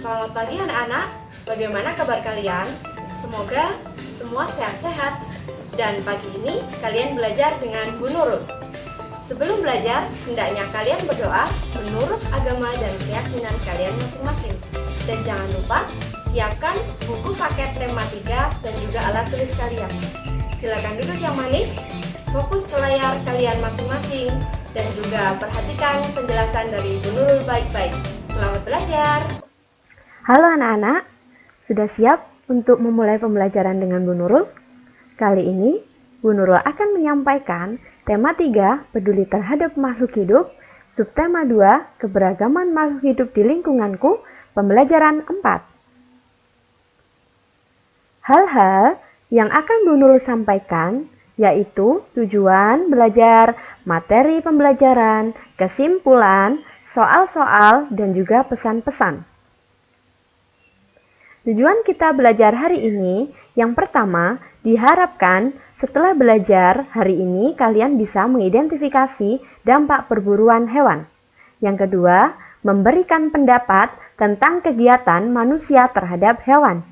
Selamat pagi anak-anak, bagaimana kabar kalian? Semoga semua sehat-sehat. Dan pagi ini kalian belajar dengan Bu Nurul. Sebelum belajar, hendaknya kalian berdoa menurut agama dan keyakinan kalian masing-masing. Dan jangan lupa, siapkan buku paket tema 3 dan juga alat tulis kalian. Silakan duduk yang manis, fokus ke layar kalian masing-masing, dan juga perhatikan penjelasan dari Bu Nurul baik-baik. Selamat belajar! Halo anak-anak, sudah siap untuk memulai pembelajaran dengan Bu Nurul? Kali ini, Bu Nurul akan menyampaikan tema 3, peduli terhadap makhluk hidup, subtema 2, keberagaman makhluk hidup di lingkunganku, pembelajaran 4. Hal-hal yang akan Bu Nurul sampaikan yaitu tujuan belajar, materi pembelajaran, kesimpulan, soal-soal, dan juga pesan-pesan. Tujuan kita belajar hari ini, yang pertama, diharapkan setelah belajar hari ini kalian bisa mengidentifikasi dampak perburuan hewan. Yang kedua, memberikan pendapat tentang kegiatan manusia terhadap hewan.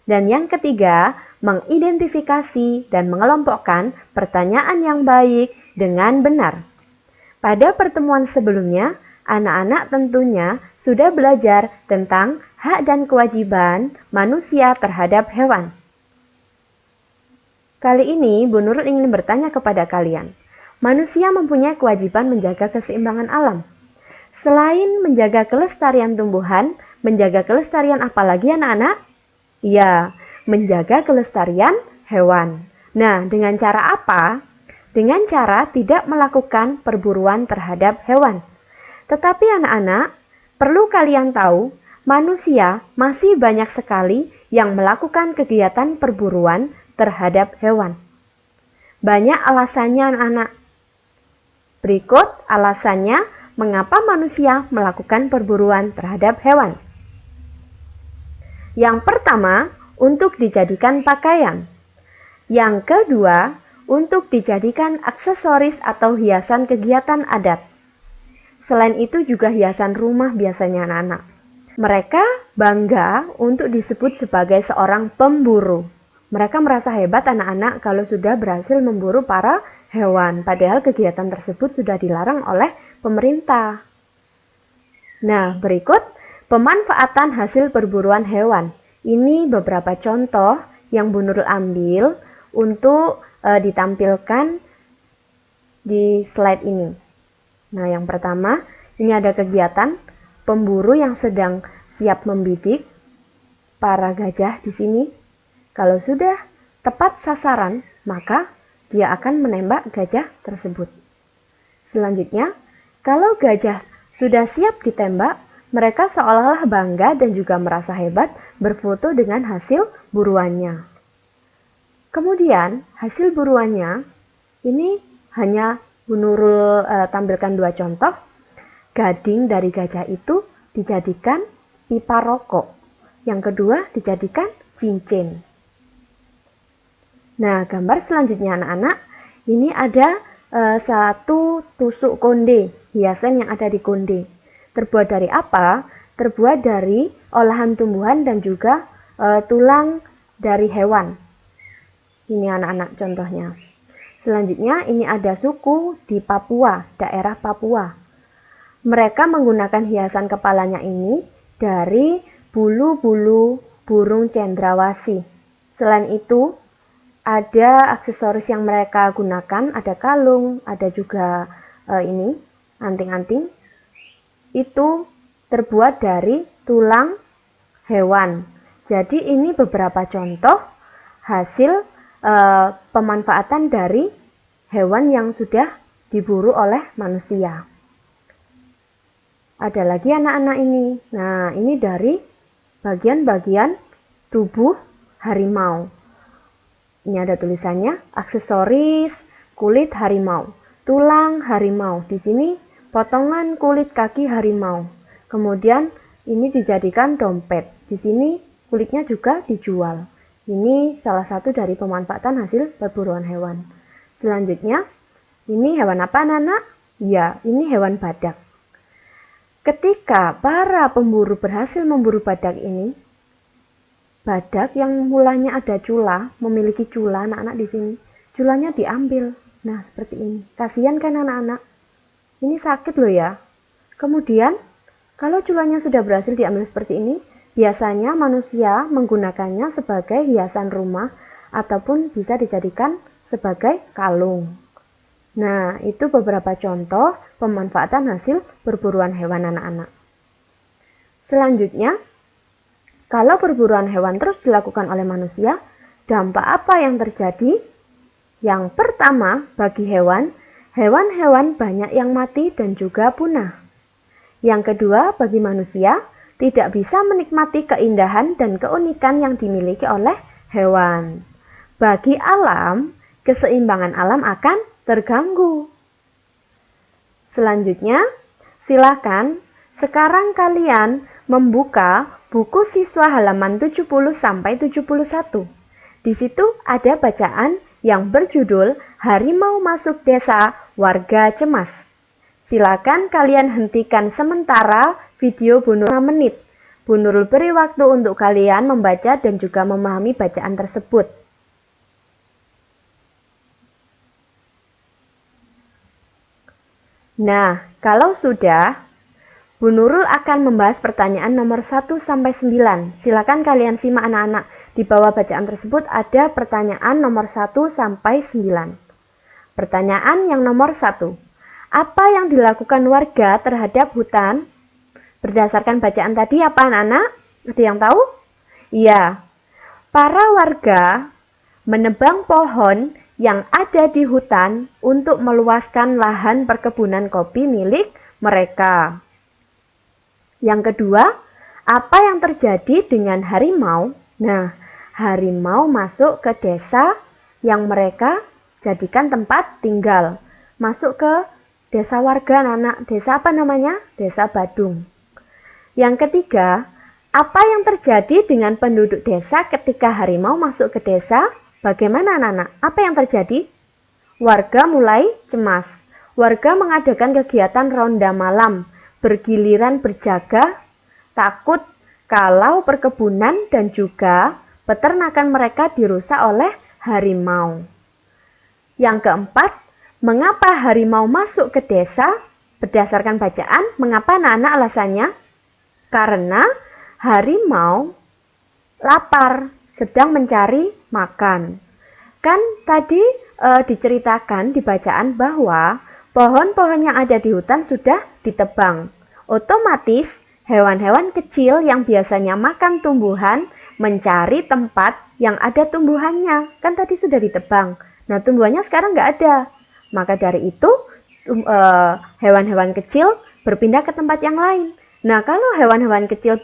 Dan yang ketiga, mengidentifikasi dan mengelompokkan pertanyaan yang baik dengan benar. Pada pertemuan sebelumnya, anak-anak tentunya sudah belajar tentang hak dan kewajiban manusia terhadap hewan. Kali ini, Bu Nurul ingin bertanya kepada kalian, manusia mempunyai kewajiban menjaga keseimbangan alam. Selain menjaga kelestarian tumbuhan, menjaga kelestarian apa lagi anak-anak? Ya, menjaga kelestarian hewan. Nah, dengan cara apa? Dengan cara tidak melakukan perburuan terhadap hewan. Tetapi anak-anak, perlu kalian tahu, manusia masih banyak sekali yang melakukan kegiatan perburuan terhadap hewan. Banyak alasannya anak-anak. Berikut alasannya mengapa manusia melakukan perburuan terhadap hewan. Yang pertama, untuk dijadikan pakaian. Yang kedua, untuk dijadikan aksesoris atau hiasan kegiatan adat. Selain itu juga hiasan rumah biasanya anak-anak. Mereka bangga untuk disebut sebagai seorang pemburu. Mereka merasa hebat anak-anak kalau sudah berhasil memburu para hewan, padahal kegiatan tersebut sudah dilarang oleh pemerintah. Nah, berikut pemanfaatan hasil perburuan hewan. Ini beberapa contoh yang Bu Nurul ambil untuk ditampilkan di slide ini. Nah, yang pertama, ini ada kegiatan pemburu yang sedang siap membidik para gajah di sini. Kalau sudah tepat sasaran, maka dia akan menembak gajah tersebut. Selanjutnya, kalau gajah sudah siap ditembak, mereka seolah-olah bangga dan juga merasa hebat berfoto dengan hasil buruannya. Kemudian, hasil buruannya ini hanya Bu Nurul tampilkan 2 contoh. Gading dari gajah itu dijadikan pipa rokok. Yang kedua dijadikan cincin. Nah, gambar selanjutnya anak-anak, ini ada satu tusuk konde, hiasan yang ada di konde. Terbuat dari apa? Terbuat dari olahan tumbuhan dan juga tulang dari hewan. Ini anak-anak contohnya. Selanjutnya ini ada suku di Papua, daerah Papua. Mereka menggunakan hiasan kepalanya ini dari bulu-bulu burung cendrawasih. Selain itu, ada aksesoris yang mereka gunakan, ada kalung, ada juga ini, anting-anting. Itu terbuat dari tulang hewan. Jadi ini beberapa contoh hasil pemanfaatan dari hewan yang sudah diburu oleh manusia. Ada lagi anak-anak ini. Nah, ini dari bagian-bagian tubuh harimau. Ini ada tulisannya, aksesoris kulit harimau, tulang harimau. Di sini potongan kulit kaki harimau. Kemudian ini dijadikan dompet. Di sini kulitnya juga dijual. Ini salah satu dari pemanfaatan hasil perburuan hewan. Selanjutnya, ini hewan apa anak-anak? Ya, ini hewan badak. Ketika para pemburu berhasil memburu badak ini, badak yang mulanya ada cula, memiliki cula, anak-anak di sini, culanya diambil. Nah, seperti ini. Kasihan kan anak-anak? Ini sakit loh ya. Kemudian, kalau culanya sudah berhasil diambil seperti ini, biasanya manusia menggunakannya sebagai hiasan rumah ataupun bisa dijadikan sebagai kalung. Nah, itu beberapa contoh pemanfaatan hasil perburuan hewan anak-anak. Selanjutnya, kalau perburuan hewan terus dilakukan oleh manusia, dampak apa yang terjadi? Yang pertama, bagi hewan-hewan banyak yang mati dan juga punah. Yang kedua, bagi manusia, tidak bisa menikmati keindahan dan keunikan yang dimiliki oleh hewan. Bagi alam, keseimbangan alam akan terganggu. Selanjutnya, silakan sekarang kalian membuka buku siswa halaman 70-71. Di situ ada bacaan yang berjudul Harimau Masuk Desa, Warga Cemas. Silakan kalian hentikan sementara video Bu Nurul 5 menit. Bu Nurul beri waktu untuk kalian membaca dan juga memahami bacaan tersebut. Nah, kalau sudah, Bu Nurul akan membahas pertanyaan nomor 1-9. Silakan kalian simak anak-anak. Di bawah bacaan tersebut ada pertanyaan nomor 1-9. Pertanyaan yang nomor 1. Apa yang dilakukan warga terhadap hutan? Berdasarkan bacaan tadi apa anak-anak? Ada yang tahu? Iya. Para warga menebang pohon yang ada di hutan untuk meluaskan lahan perkebunan kopi milik mereka. Yang kedua, apa yang terjadi dengan harimau? Nah, harimau masuk ke desa yang mereka jadikan tempat tinggal. Masuk ke desa warga anak. Desa apa namanya? Desa Badung. Yang ketiga, apa yang terjadi dengan penduduk desa ketika harimau masuk ke desa? Bagaimana anak-anak? Apa yang terjadi? Warga mulai cemas. Warga mengadakan kegiatan ronda malam, bergiliran berjaga, takut kalau perkebunan dan juga peternakan mereka dirusak oleh harimau. Yang keempat, mengapa harimau masuk ke desa? Berdasarkan bacaan, mengapa anak-anak alasannya? Karena harimau lapar, sedang mencari makan. Kan tadi diceritakan di bacaan bahwa pohon-pohon yang ada di hutan sudah ditebang. Otomatis hewan-hewan kecil yang biasanya makan tumbuhan mencari tempat yang ada tumbuhannya. Kan tadi sudah ditebang. Nah, tumbuhannya sekarang nggak ada. Maka dari itu hewan-hewan kecil berpindah ke tempat yang lain. Nah, kalau hewan-hewan kecil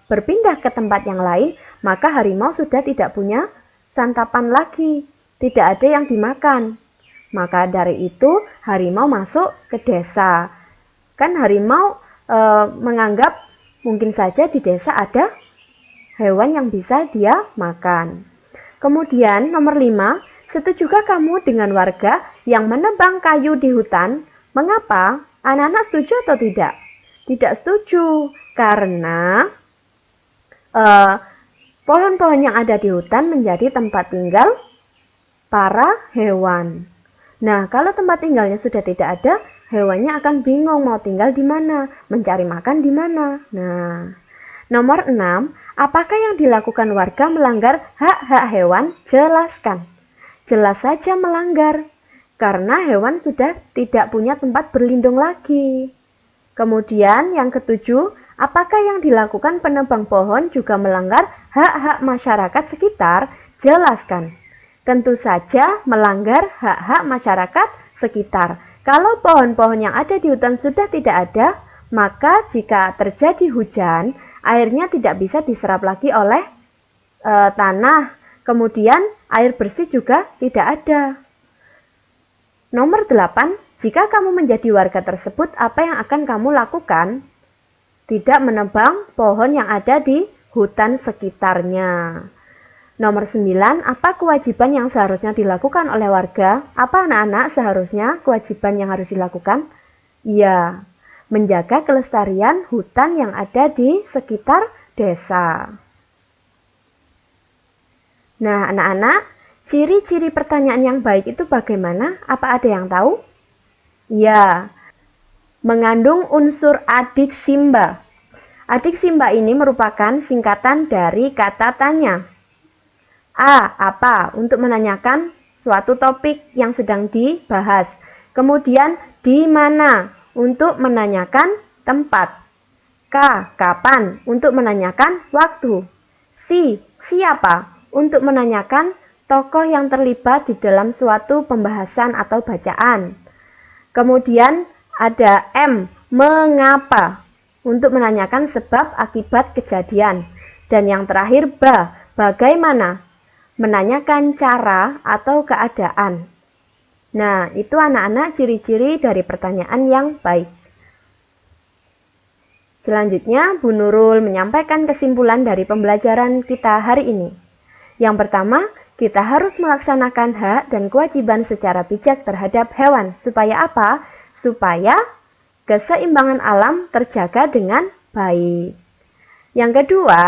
berpindah ke tempat yang lain, maka harimau sudah tidak punya santapan lagi. Tidak ada yang dimakan. Maka dari itu harimau masuk ke desa. Kan harimau menganggap mungkin saja di desa ada hewan yang bisa dia makan. Kemudian nomor 5, setujukah kamu dengan warga yang menebang kayu di hutan? Mengapa? Anak-anak setuju atau tidak? Tidak setuju, karena pohon-pohon yang ada di hutan menjadi tempat tinggal para hewan. Nah, kalau tempat tinggalnya sudah tidak ada, hewannya akan bingung mau tinggal di mana, mencari makan di mana. Nah, nomor 6, apakah yang dilakukan warga melanggar hak-hak hewan? Jelaskan. Jelas saja melanggar, karena hewan sudah tidak punya tempat berlindung lagi. Kemudian yang ketujuh, apakah yang dilakukan penebang pohon juga melanggar hak-hak masyarakat sekitar? Jelaskan. Tentu saja melanggar hak-hak masyarakat sekitar. Kalau pohon-pohon yang ada di hutan sudah tidak ada, maka jika terjadi hujan, airnya tidak bisa diserap lagi oleh tanah. Kemudian air bersih juga tidak ada. Nomor 8, jika kamu menjadi warga tersebut, apa yang akan kamu lakukan? Tidak menebang pohon yang ada di hutan sekitarnya. Nomor 9, apa kewajiban yang seharusnya dilakukan oleh warga? Apa anak-anak seharusnya kewajiban yang harus dilakukan? Iya, menjaga kelestarian hutan yang ada di sekitar desa. Nah, anak-anak, ciri-ciri pertanyaan yang baik itu bagaimana? Apa ada yang tahu? Ya, mengandung unsur adiksimba. Adiksimba ini merupakan singkatan dari kata tanya. A. Apa? Untuk menanyakan suatu topik yang sedang dibahas. Kemudian, di mana? Untuk menanyakan tempat. K. Kapan? Untuk menanyakan waktu. Si. Siapa? Untuk menanyakan tokoh yang terlibat di dalam suatu pembahasan atau bacaan. Kemudian ada M. Mengapa? Untuk menanyakan sebab akibat kejadian. Dan yang terakhir ba. Bagaimana? Menanyakan cara atau keadaan. Nah, itu anak-anak ciri-ciri dari pertanyaan yang baik. Selanjutnya, Bu Nurul menyampaikan kesimpulan dari pembelajaran kita hari ini. Yang pertama, kita harus melaksanakan hak dan kewajiban secara bijak terhadap hewan. Supaya apa? Supaya keseimbangan alam terjaga dengan baik. Yang kedua,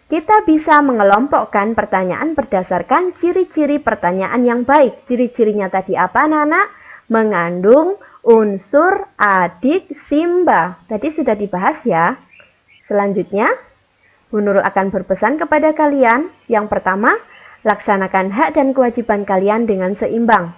kita bisa mengelompokkan pertanyaan berdasarkan ciri-ciri pertanyaan yang baik. Ciri-cirinya tadi apa, anak-anak? Mengandung unsur adiksimba. Tadi sudah dibahas ya. Selanjutnya, Bu Nurul akan berpesan kepada kalian. Yang pertama, laksanakan hak dan kewajiban kalian dengan seimbang.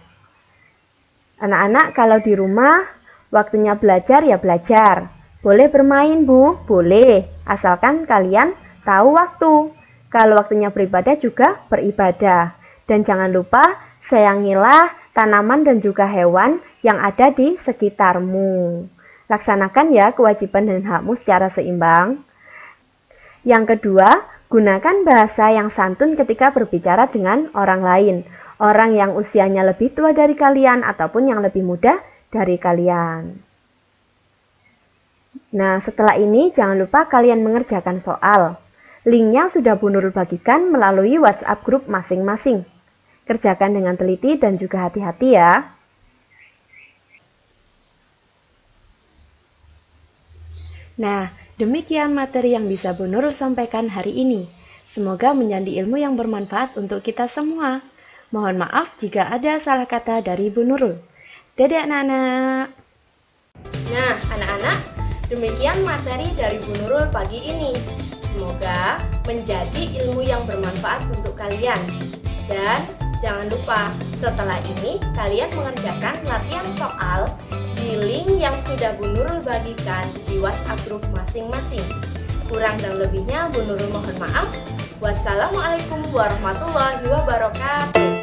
Anak-anak, kalau di rumah, waktunya belajar ya belajar. Boleh bermain, Bu? Boleh. Asalkan kalian tahu waktu. Kalau waktunya beribadah juga beribadah. Dan jangan lupa sayangilah tanaman dan juga hewan yang ada di sekitarmu. Laksanakan ya kewajiban dan hakmu secara seimbang. Yang kedua, gunakan bahasa yang santun ketika berbicara dengan orang lain. Orang yang usianya lebih tua dari kalian ataupun yang lebih muda dari kalian. Nah, setelah ini jangan lupa kalian mengerjakan soal. Linknya sudah Bu Nurul bagikan melalui WhatsApp grup masing-masing. Kerjakan dengan teliti dan juga hati-hati ya. Nah, demikian materi yang bisa Bu Nurul sampaikan hari ini. Semoga menjadi ilmu yang bermanfaat untuk kita semua. Mohon maaf jika ada salah kata dari Bu Nurul. Dadah anak-anak. Nah, anak-anak, demikian materi dari Bu Nurul pagi ini. Semoga menjadi ilmu yang bermanfaat untuk kalian. Dan jangan lupa, setelah ini kalian mengerjakan latihan soal di link yang sudah Bu Nurul bagikan di WhatsApp grup masing-masing. Kurang dan lebihnya Bu Nurul mohon maaf. Wassalamualaikum warahmatullahi wabarakatuh.